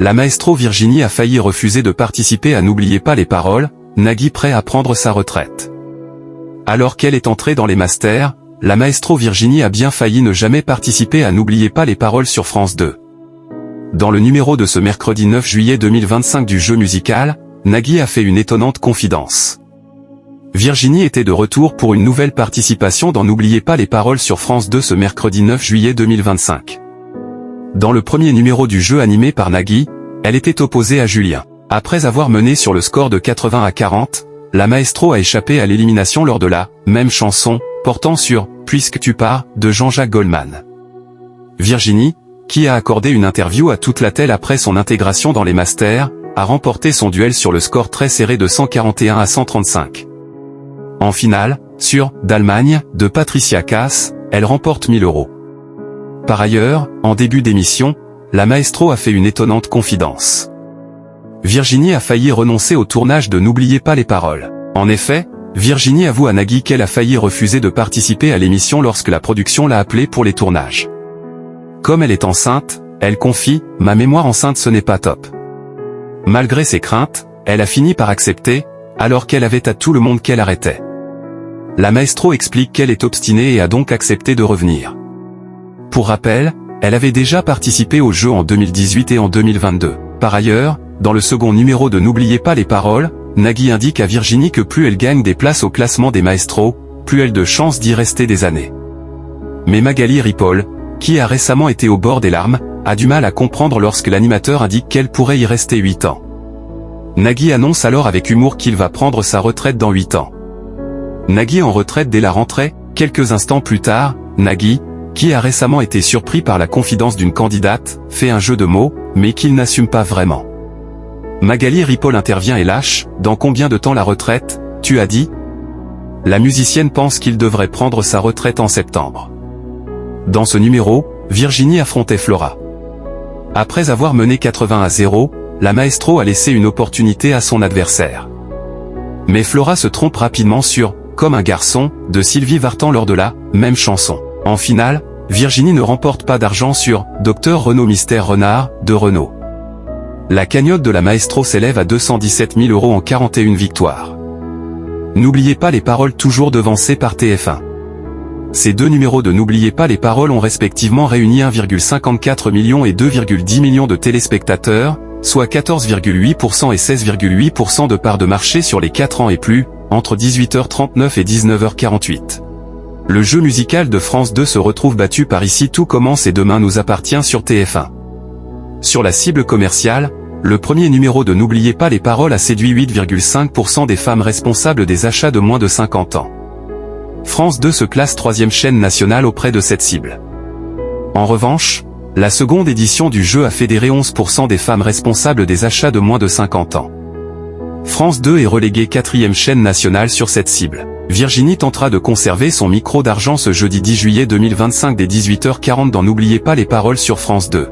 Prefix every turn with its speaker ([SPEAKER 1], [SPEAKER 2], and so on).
[SPEAKER 1] La maestro Virginie a failli refuser de participer à N'oubliez pas les paroles, Nagui prêt à prendre sa retraite. Alors qu'elle est entrée dans les masters, la maestro Virginie a bien failli ne jamais participer à N'oubliez pas les paroles sur France 2. Dans le numéro de ce mercredi 9 juillet 2025 du jeu musical, Nagui a fait une étonnante confidence. Virginie était de retour pour une nouvelle participation dans N'oubliez pas les paroles sur France 2 ce mercredi 9 juillet 2025. Dans le premier numéro du jeu animé par Nagui, elle était opposée à Julien. Après avoir mené sur le score de 80 à 40, la maestro a échappé à l'élimination lors de la même chanson, portant sur « Puisque tu pars » de Jean-Jacques Goldman. Virginie, qui a accordé une interview à toute la télé après son intégration dans les masters, a remporté son duel sur le score très serré de 141 à 135. En finale, sur « d'Allemagne » de Patricia Cass, elle remporte 1000 €. Par ailleurs, en début d'émission, la maestro a fait une étonnante confidence. Virginie a failli renoncer au tournage de N'oubliez pas les paroles. En effet, Virginie avoue à Nagui qu'elle a failli refuser de participer à l'émission lorsque la production l'a appelée pour les tournages. Comme elle est enceinte, elle confie « Ma mémoire enceinte ce n'est pas top ». Malgré ses craintes, elle a fini par accepter, alors qu'elle avait à tout le monde qu'elle arrêtait. La maestro explique qu'elle est obstinée et a donc accepté de revenir. Pour rappel, elle avait déjà participé au jeu en 2018 et en 2022. Par ailleurs, dans le second numéro de N'oubliez pas les paroles, Nagui indique à Virginie que plus elle gagne des places au classement des maestros, plus elle a de chances d'y rester des années. Mais Magali Ripoll, qui a récemment été au bord des larmes, a du mal à comprendre lorsque l'animateur indique qu'elle pourrait y rester 8 ans. Nagui annonce alors avec humour qu'il va prendre sa retraite dans 8 ans. Nagui en retraite dès la rentrée, quelques instants plus tard, Nagui, qui a récemment été surpris par la confidence d'une candidate, fait un jeu de mots, mais qu'il n'assume pas vraiment. Magali Ripoll intervient et lâche « Dans combien de temps la retraite, tu as dit ?» La musicienne pense qu'il devrait prendre sa retraite en septembre. Dans ce numéro, Virginie affrontait Flora. Après avoir mené 80 à 0, la maestro a laissé une opportunité à son adversaire. Mais Flora se trompe rapidement sur « Comme un garçon » de Sylvie Vartan lors de la même chanson. En finale, Virginie ne remporte pas d'argent sur « Dr Renaud Mystère Renard » de Renaud. La cagnotte de la maestro s'élève à 217 000 € en 41 victoires. N'oubliez pas les paroles toujours devancées par TF1. Ces deux numéros de N'oubliez pas les paroles ont respectivement réuni 1,54 million et 2,10 millions de téléspectateurs, soit 14,8% et 16,8% de part de marché sur les 4 ans et plus, entre 18h39 et 19h48. Le jeu musical de France 2 se retrouve battu par Ici tout commence et Demain nous appartient sur TF1. Sur la cible commerciale, le premier numéro de N'oubliez pas les paroles a séduit 8,5% des femmes responsables des achats de moins de 50 ans. France 2 se classe 3e chaîne nationale auprès de cette cible. En revanche, la seconde édition du jeu a fédéré 11% des femmes responsables des achats de moins de 50 ans. France 2 est reléguée 4e chaîne nationale sur cette cible. Virginie tentera de conserver son micro d'argent ce jeudi 10 juillet 2025 dès 18h40 dans N'oubliez pas les paroles sur France 2.